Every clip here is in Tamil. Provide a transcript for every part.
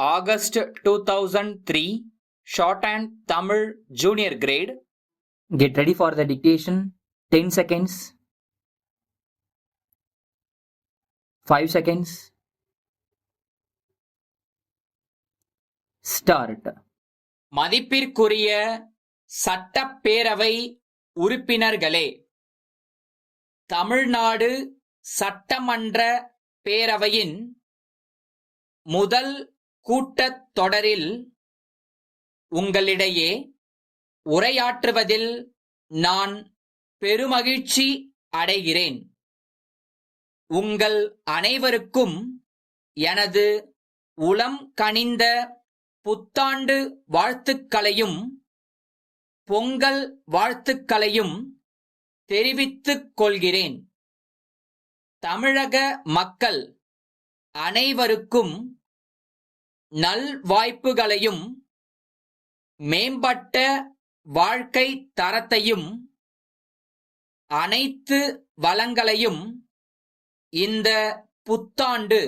August 2003, Shorthand Tamil Junior Grade. Get ready for the dictation. 10 seconds. 5 seconds. Start. மதிப்பிற்குரிய சட்டப்பேரவை உறுப்பினர்களே, தமிழ்நாடு சட்டமன்ற பேரவையின் முதல் கூட்டத் தொடரில் உங்களிடையே உரையாற்றுவதில் நான் பெருமகிழ்ச்சி அடைகிறேன். உங்கள் அனைவருக்கும் எனது உளம் கனிந்த புத்தாண்டு வாழ்த்துக்களையும் பொங்கல் வாழ்த்துக்களையும் தெரிவித்துக் கொள்கிறேன். தமிழக மக்கள் அனைவருக்கும் நல்வாய்ப்புகளையும் மேம்பட்ட வாழ்க்கை தரத்தையும் அனைத்து வளங்களையும் இந்த புத்தாண்டு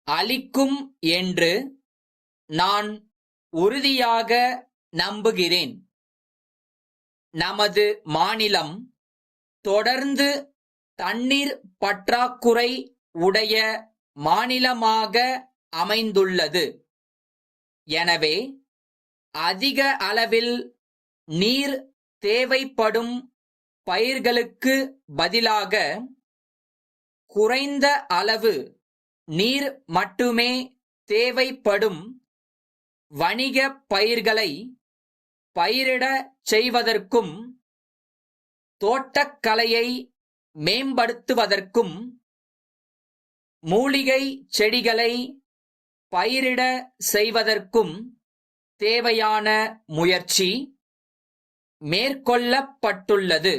அளிக்கும் என்று நான் உறுதியாக நம்புகிறேன். நமது மாநிலம் தொடர்ந்து தண்ணீர் பற்றாக்குறை உடைய மாநிலமாக அமைந்துள்ளது. எனவே அதிக அளவில் நீர் தேவைப்படும் பயிர்களுக்கு பதிலாக குறைந்த அளவு நீர் மட்டுமே தேவைப்படும் வணிக பயிர்களை பயிரிட செய்வதற்கும் தோட்டக்கலையை மேம்படுத்துவதற்கும் மூலிகை செடிகளை பயிரிட செய்வதற்கும் தேவையான முயற்சி மேற்கொள்ளப்பட்டுள்ளது.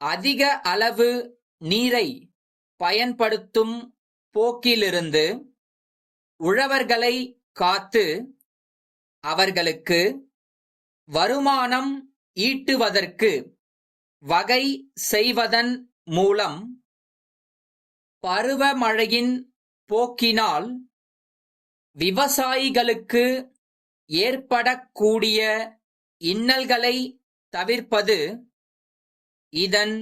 அதிக அளவு நீரை பயன்படுத்தும் போக்கிலிருந்து உழவர்களை காத்து அவர்களுக்கு வருமானம் ஈட்டுவதற்கு வகை செய்வதன் மூலம் பருவமழையின் போக்கினால் விவசாயிகளுக்கு ஏற்படக்கூடிய இன்னல்களை தவிர்ப்பது இதன்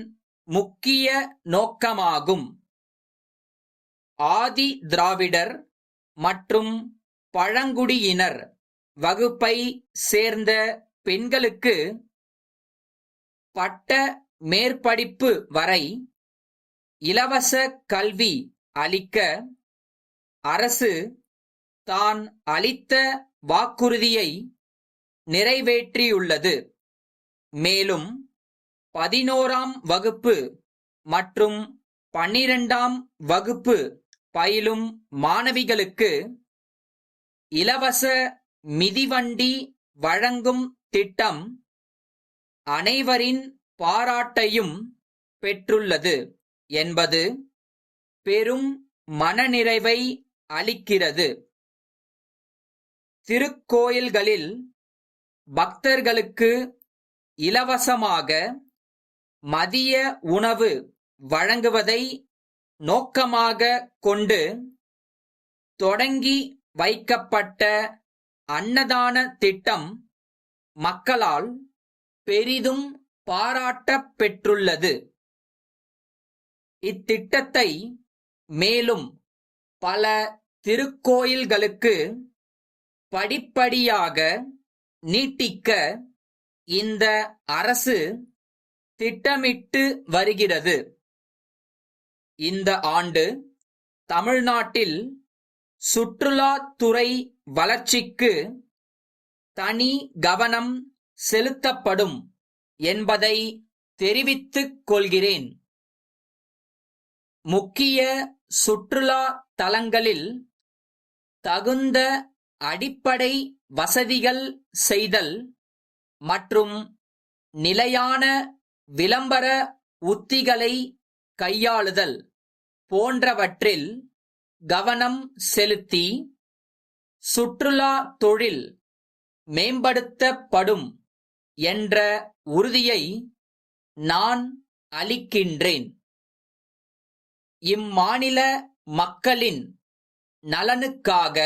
முக்கிய நோக்கமாகும். ஆதி திராவிடர் மற்றும் பழங்குடியினர் வகுப்பை சேர்ந்த பெண்களுக்கு பட்ட மேற்படிப்பு வரை இலவச கல்வி அளிக்க அரசு தான் அளித்த வாக்குறுதியை நிறைவேற்றியுள்ளது. மேலும் 11ஆம் வகுப்பு மற்றும் 12ஆம் வகுப்பு பயிலும் மாணவிகளுக்கு இலவச மிதிவண்டி வழங்கும் திட்டம் அனைவரின் பாராட்டையும் பெற்றுள்ளது என்பது பெரும் மனநிறைவை அளிக்கிறது. திருக்கோயில்களில் பக்தர்களுக்கு இலவசமாக மதிய உணவு வழங்குவதை நோக்கமாக கொண்டு தொடங்கி வைக்கப்பட்ட அன்னதான திட்டம் மக்களால் பெரிதும் பாராட்டப் பெற்றுள்ளது. இத்திட்டத்தை மேலும் பல திருக்கோயில்களுக்கு படிப்படியாக நீட்டிக்க இந்த அரசு திட்டமிட்டு வருகிறது. இந்த ஆண்டு தமிழ்நாட்டில் சுற்றுலாத்துறை வளர்ச்சிக்கு தனி கவனம் செலுத்தப்படும் என்பதை தெரிவித்துக் கொள்கிறேன். முக்கிய சுற்றுலா தலங்களில் தகுந்த அடிப்படை வசதிகள் செய்தல் மற்றும் நிலையான விளம்பர உத்திகளை கையாளுதல் போன்றவற்றில் கவனம் செலுத்தி சுற்றுலா தொழில் மேம்படுத்தப்படும் என்ற உறுதியை நான் அளிக்கின்றேன். இம்மாநில மக்களின் நலனுக்காக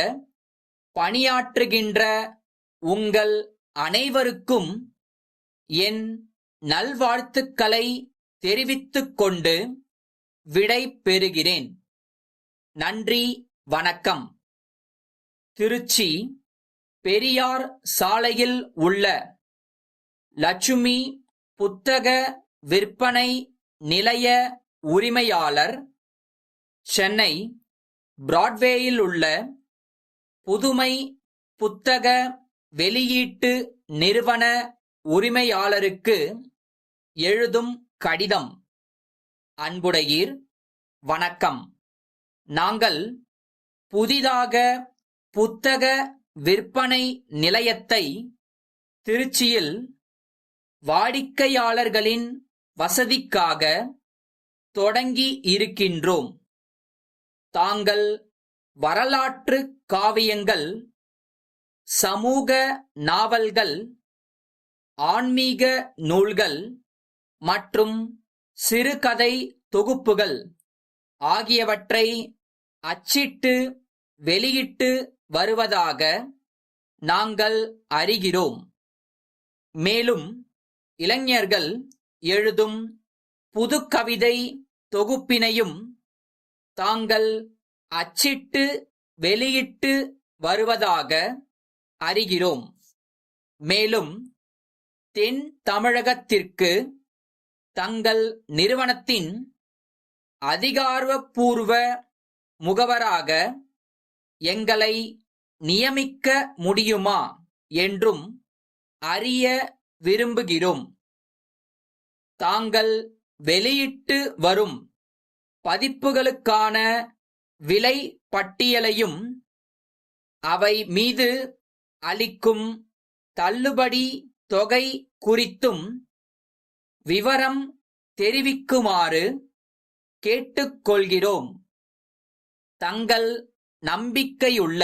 பணியாற்றுகின்ற உங்கள் அனைவருக்கும் என் நல்வாழ்த்துக்களை தெரிவித்துக் கொண்டு விடை பெறுகிறேன். நன்றி, வணக்கம். திருச்சி பெரியார் சாலையில் உள்ள லட்சுமி புத்தக விற்பனை நிலைய உரிமையாளர், சென்னை பிராட்வேயில் உள்ள புதுமை புத்தக வெளியீட்டு நிறுவன உரிமையாளருக்கு எழுதும் கடிதம். அன்புடையீர், வணக்கம். நாங்கள் புதிதாக புத்தக விற்பனை நிலையத்தை திருச்சியில் வாடிக்கையாளர்களின் வசதிக்காக தொடங்கி இருக்கின்றோம். தாங்கள் வரலாற்று காவியங்கள், சமூக நாவல்கள், ஆன்மீக நூல்கள் மற்றும் சிறுகதை தொகுப்புகள் ஆகியவற்றை அச்சிட்டு வெளியிட்டு வருவதாக நாங்கள் அறிகிறோம். மேலும் இளைஞர்கள் எழுதும் புதுக்கவிதை தொகுப்பினையும் தாங்கள் அச்சிட்டு வெளியிட்டு வருவதாக அறிகிறோம். மேலும் தென் தமிழகத்திற்கு தங்கள் நிறுவனத்தின் அதிகாரப்பூர்வ முகவராக எங்களை நியமிக்க முடியுமா என்றும் அறிய விரும்புகிறோம். தாங்கள் வெளியிட்டு வரும் பதிப்புகளுக்கான விலை பட்டியலையும் அவை மீது அளிக்கும் தள்ளுபடி தொகை குறித்தும் விவரம் தெரிவிக்குமாறு கேட்டுக்கொள்கிறோம். தங்கள் நம்பிக்கையுள்ள